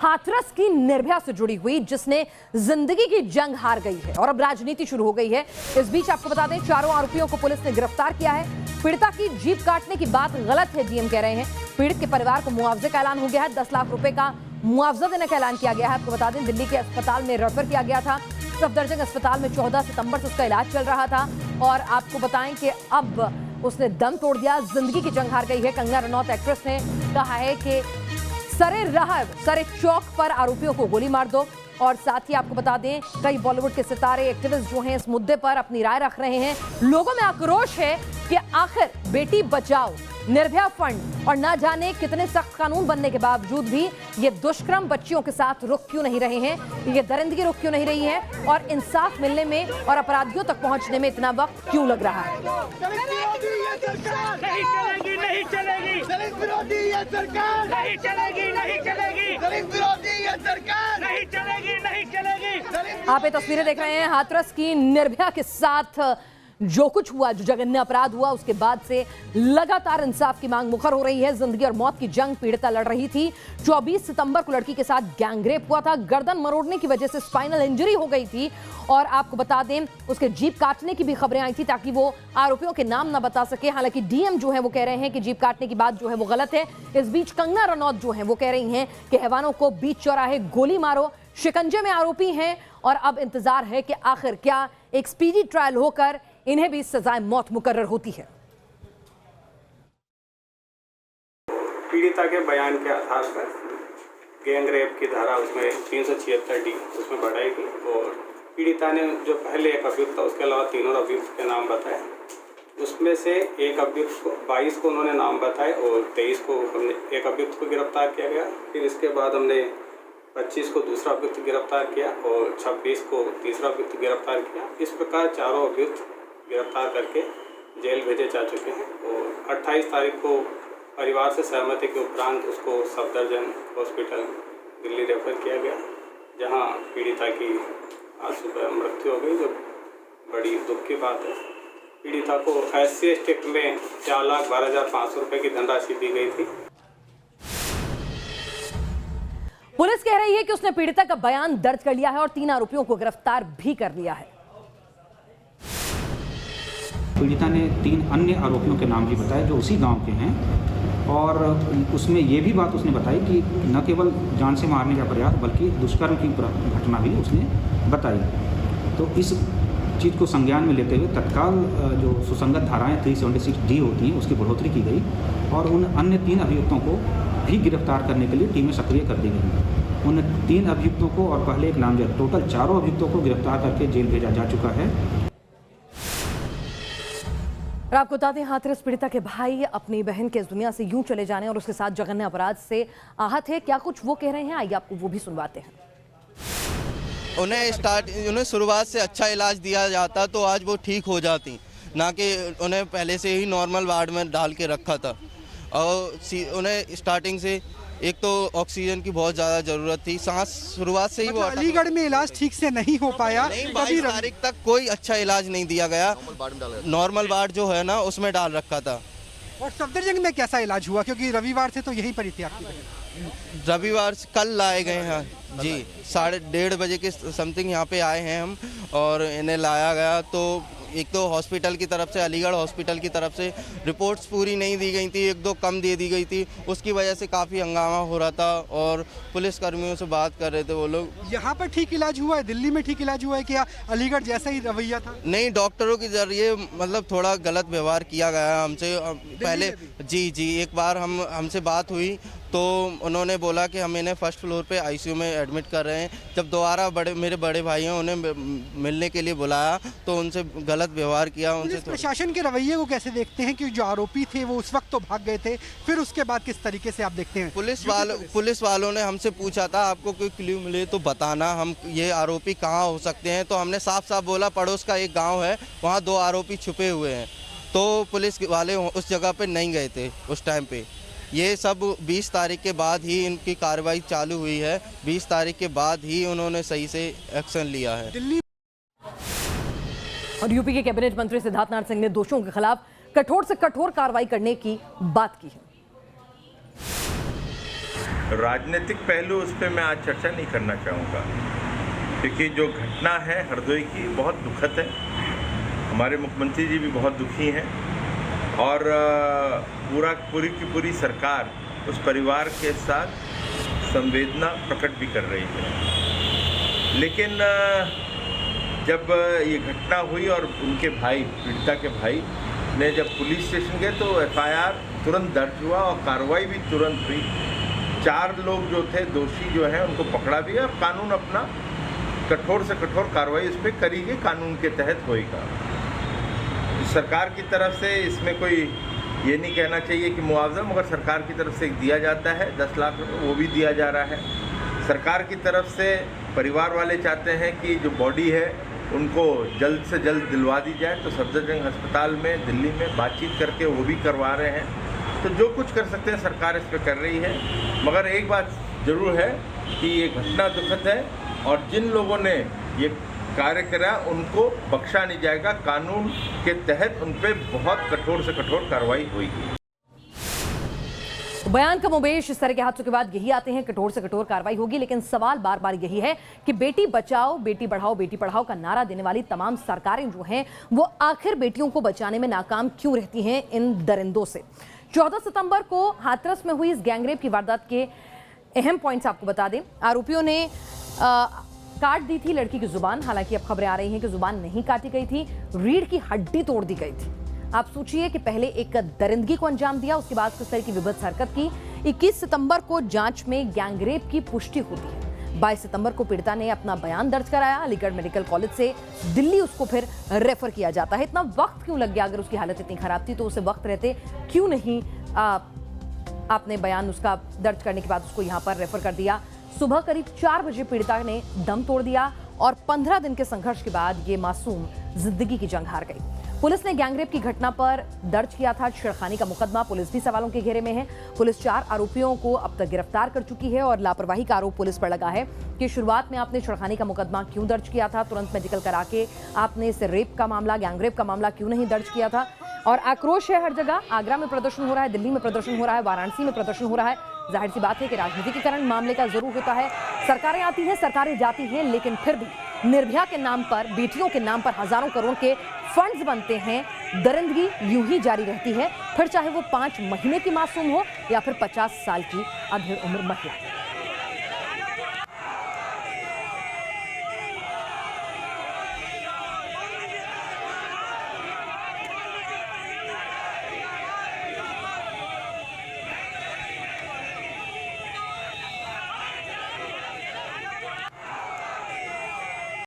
हाथरस की निर्भया से जुड़ी हुई, जिसने जिंदगी की जंग हार गई है और अब राजनीति शुरू हो गई है। इस बीच आपको बता दें, चारों आरोपियों को पुलिस ने गिरफ्तार किया है। पीड़िता की जीप काटने की बात गलत है, डीएम कह रहे हैं। पीड़ित के परिवार को मुआवजे का ऐलान हो गया है। 10 लाख रुपए का मुआवजा देने का ऐलान किया गया है। आपको बता दें, दिल्ली के अस्पताल में रेफर किया गया था। सफदरजंग अस्पताल में 14 सितंबर से उसका इलाज चल रहा था और आपको बताएं कि अब उसने दम तोड़ दिया, जिंदगी की जंग हार गई है। कंगना रनौत एक्ट्रेस ने कहा है कि सरे चौक पर आरोपियों को गोली मार दो। और साथ ही आपको बता दें, कई बॉलीवुड के सितारे, एक्टिविस्ट जो हैं इस मुद्दे पर अपनी राय रख रहे हैं। लोगों में आक्रोश है कि आखिर बेटी बचाओ, निर्भया फंड और ना जाने कितने सख्त कानून बनने के बावजूद भी ये दुष्कर्म बच्चियों के साथ रुक क्यों नहीं रहे हैं, ये दरिंदगी रुक क्यों नहीं रही है और इंसाफ मिलने में और अपराधियों तक पहुंचने में इतना वक्त क्यों लग रहा है। नहीं चलेगी, नहीं चलेगी, दलित विरोधी ये सरकार नहीं चलेगी, नहीं चलेगी, दलित विरोधी ये सरकार नहीं चलेगी, नहीं चलेगी। आप ये तस्वीरें देख रहे हैं हाथरस की निर्भया के साथ जो कुछ हुआ, जो जघन्य अपराध हुआ, उसके बाद से लगातार इंसाफ की मांग मुखर हो रही है। जिंदगी और मौत की जंग पीड़िता लड़ रही थी। 24 सितंबर को लड़की के साथ गैंगरेप हुआ था। गर्दन मरोड़ने की वजह से स्पाइनल इंजरी हो गई थी और आपको बता दें, उसके जीप काटने की भी खबरें आई थी ताकि वो आरोपियों के नाम ना बता सके। हालांकि डीएम जो है वो कह रहे हैं कि जीप काटने की बात जो है वो गलत है। इस बीच कंगना रनौत जो है वो कह रही हैं कि हैवानों को बीच चौराहे गोली मारो। शिकंजे में आरोपी हैं और अब इंतजार है कि आखिर क्या एक स्पीडी ट्रायल होकर इन्हें भी सजाए मौत मुकर्रर होती है। पीड़िता के बयान के आधार पर गैंगरेप की धारा उसमें 376D उसमें बढ़ाई गई और पीड़िता ने जो पहले एक अभियुक्त था, उसके अलावा तीनों अभियुक्त के नाम बताए। उसमें से एक अभियुक्त को 22 को उन्होंने नाम बताए और 23 को हमने एक अभियुक्त को गिरफ्तार किया गया। फिर इसके बाद हमने 25 को दूसरा अभियुक्त गिरफ्तार किया और 26 को तीसरा अभियुक्त गिरफ्तार किया। इस प्रकार चारों अभियुक्त गिरफ्तार करके जेल भेजे जा चुके हैं और 28 तारीख को परिवार से सहमति के उपरांत उसको सफदरजंग हॉस्पिटल दिल्ली रेफर किया गया, जहां पीड़िता की आज सुबह मृत्यु हो गई, जो बड़ी दुख की बात है। पीड़िता को SC स्टेट में 4,12,500 रुपये की धनराशि दी गई थी। पुलिस कह रही है कि उसने पीड़िता का बयान दर्ज कर लिया है और 3 आरोपियों को गिरफ्तार भी कर लिया है। पीड़िता ने 3 अन्य आरोपियों के नाम भी बताए जो उसी गांव के हैं और उसमें ये भी बात उसने बताई कि न केवल जान से मारने का प्रयास बल्कि दुष्कर्म की घटना भी उसने बताई। तो इस चीज़ को संज्ञान में लेते हुए तत्काल जो सुसंगत धाराएं 376D होती हैं उसकी बढ़ोतरी की गई और उन अन्य 3 अभियुक्तों को भी गिरफ्तार करने के लिए टीमें सक्रिय कर दी गई। उन 3 अभियुक्तों को और पहले एक नामजद, टोटल 4 अभियुक्तों को गिरफ्तार करके जेल भेजा जा चुका है। और आपको बता दें, हाथरस पीड़िता के भाई अपनी बहन के इस दुनिया से यूं चले जाने और उसके साथ जघन्य अपराध से आहत है। क्या कुछ वो कह रहे हैं, आइए आपको वो भी सुनवाते हैं। उन्हें शुरुआत से अच्छा इलाज दिया जाता तो आज वो ठीक हो जाती, ना कि उन्हें पहले से ही नॉर्मल वार्ड में डाल के रखा था। और उन्हें स्टार्टिंग से एक तो ऑक्सीजन की बहुत ज़्यादा ज़रूरत थी, सांस शुरुआत से ही वो अलीगढ़ में इलाज ठीक से नहीं हो पाया। 22 तारीख तक कोई अच्छा इलाज नहीं दिया गया। नॉर्मल वार्ड जो है ना उसमें डाल रखा था। और सफदरजंग में कैसा इलाज हुआ, क्योंकि रविवार से तो यहीं पर थी आपकी बहन? रविवार कल लाए गए हैं जी, 1:30 बजे के समथिंग यहाँ पे आए हैं हम और इन्हें लाया गया। तो एक तो हॉस्पिटल की तरफ से, अलीगढ़ हॉस्पिटल की तरफ से रिपोर्ट्स पूरी नहीं दी गई थी, 1-2 कम दे दी गई थी, उसकी वजह से काफ़ी हंगामा हो रहा था और पुलिस कर्मियों से बात कर रहे थे वो लोग। यहाँ पर ठीक इलाज हुआ है, दिल्ली में ठीक इलाज हुआ है क्या? अलीगढ़ जैसा ही रवैया था? नहीं, डॉक्टरों के जरिए मतलब थोड़ा गलत व्यवहार किया गया हमसे पहले। जी, एक बार हमसे बात हुई तो उन्होंने बोला कि हम इन्हें फर्स्ट फ्लोर पे ICU में एडमिट कर रहे हैं। जब दोबारा मेरे बड़े भाई हैं उन्हें मिलने के लिए बुलाया तो उनसे गलत व्यवहार किया। उनसे प्रशासन के रवैये को कैसे देखते हैं कि जो आरोपी थे वो उस वक्त तो भाग गए थे, फिर उसके बाद किस तरीके से आप देखते हैं? पुलिस वालों ने हमसे पूछा था आपको कोई क्लू मिले तो बताना, हम ये आरोपी कहाँ हो सकते हैं। तो हमने साफ साफ बोला पड़ोस का एक गाँव है, वहाँ 2 आरोपी छुपे हुए हैं। तो पुलिस वाले उस जगह पर नहीं गए थे उस टाइम पे। ये सब 20 तारीख के बाद ही इनकी कार्रवाई चालू हुई है। 20 तारीख के बाद ही उन्होंने सही से एक्शन लिया है। दिल्ली और यूपी के कैबिनेट मंत्री सिद्धार्थनाथ सिंह ने दोषियों के खिलाफ कठोर से कठोर कार्रवाई करने की बात की है। राजनीतिक पहलू उस पर मैं आज चर्चा नहीं करना चाहूँगा, क्योंकि जो घटना है हरदोई की बहुत दुखद है। हमारे मुख्यमंत्री जी भी बहुत दुखी हैं और पूरी की पूरी सरकार उस परिवार के साथ संवेदना प्रकट भी कर रही है। लेकिन जब ये घटना हुई और उनके भाई, पीड़िता के भाई ने जब पुलिस स्टेशन गए तो एफआईआर तुरंत दर्ज हुआ और कार्रवाई भी तुरंत हुई। 4 लोग जो थे दोषी जो हैं उनको पकड़ा भी और कानून अपना कठोर से कठोर कार्रवाई उस पर करी गई, कानून के तहत होएगा। सरकार की तरफ से इसमें कोई ये नहीं कहना चाहिए कि मुआवजा, मगर सरकार की तरफ से दिया जाता है 10 लाख रुपये, वो भी दिया जा रहा है। सरकार की तरफ से परिवार वाले चाहते हैं कि जो बॉडी है उनको जल्द से जल्द दिलवा दी जाए, तो सफदरजंग अस्पताल में दिल्ली में बातचीत करके वो भी करवा रहे हैं। तो जो कुछ कर सकते हैं सरकार इस पर कर रही है, मगर एक बात ज़रूर है कि ये घटना दुखद है और जिन लोगों ने ये कार्य करा उनको बख्शा नहीं जाएगा। कानून के तहत उन पर बहुत कठोर से कठोर कार्रवाई होगी। बयान कमोबेश इस तरह के हादसों के बाद यही आते हैं, कठोर से कठोर कार्रवाई होगी। लेकिन सवाल बार बार यही है कि बेटी बचाओ बेटी पढ़ाओ का नारा देने वाली तमाम सरकारें जो हैं वो आखिर बेटियों को बचाने में नाकाम क्यों रहती हैं इन दरिंदों से। 14 सितंबर को हाथरस में हुई इस गैंगरेप की वारदात के अहम पॉइंट्स आपको बता दें। आरोपियों ने काट दी थी लड़की की जुबान। हालांकि अब खबरें आ रही हैं कि जुबान नहीं काटी गई थी, रीढ़ की हड्डी तोड़ दी गई थी। आप सोचिए कि पहले एक दरिंदगी को अंजाम दिया, उसके बाद किस तरह की विभत्स हरकत की। 21 सितंबर को जांच में गैंगरेप की पुष्टि होती है। 22 सितंबर को पीड़िता ने अपना बयान दर्ज कराया। अलीगढ़ मेडिकल कॉलेज से दिल्ली उसको फिर रेफर किया जाता है। इतना वक्त क्यों लग गया? अगर उसकी हालत इतनी खराब थी तो उसे वक्त रहते क्यों नहीं आपने बयान उसका दर्ज करने के बाद उसको यहाँ पर रेफर कर दिया। सुबह करीब 4 बजे पीड़िता ने दम तोड़ दिया और 15 दिन के संघर्ष के बाद ये मासूम जिंदगी की जंग हार गई। पुलिस ने गैंगरेप की घटना पर दर्ज किया था छेड़खानी का मुकदमा। पुलिस भी सवालों के घेरे में है। पुलिस 4 आरोपियों को अब तक गिरफ्तार कर चुकी है और लापरवाही का आरोप पुलिस पर लगा है कि शुरुआत में आपने छेड़खानी का मुकदमा क्यों दर्ज किया था, तुरंत मेडिकल करा के आपने इस रेप का मामला, गैंगरेप का मामला क्यों नहीं दर्ज किया था। और आक्रोश है हर जगह। आगरा में प्रदर्शन हो रहा है, दिल्ली में प्रदर्शन हो रहा है, वाराणसी में प्रदर्शन हो रहा है। जाहिर सी बात है कि राजनीतिकीकरण मामले का जरूर होता है। सरकारें आती हैं, सरकारें जाती हैं, लेकिन फिर भी निर्भया के नाम पर, बेटियों के नाम पर हजारों करोड़ के फंड्स बनते हैं। दरिंदगी यूं ही जारी रहती है, फिर चाहे वो 5 महीने की मासूम हो या फिर 50 साल की अधेड़ उम्र महिला।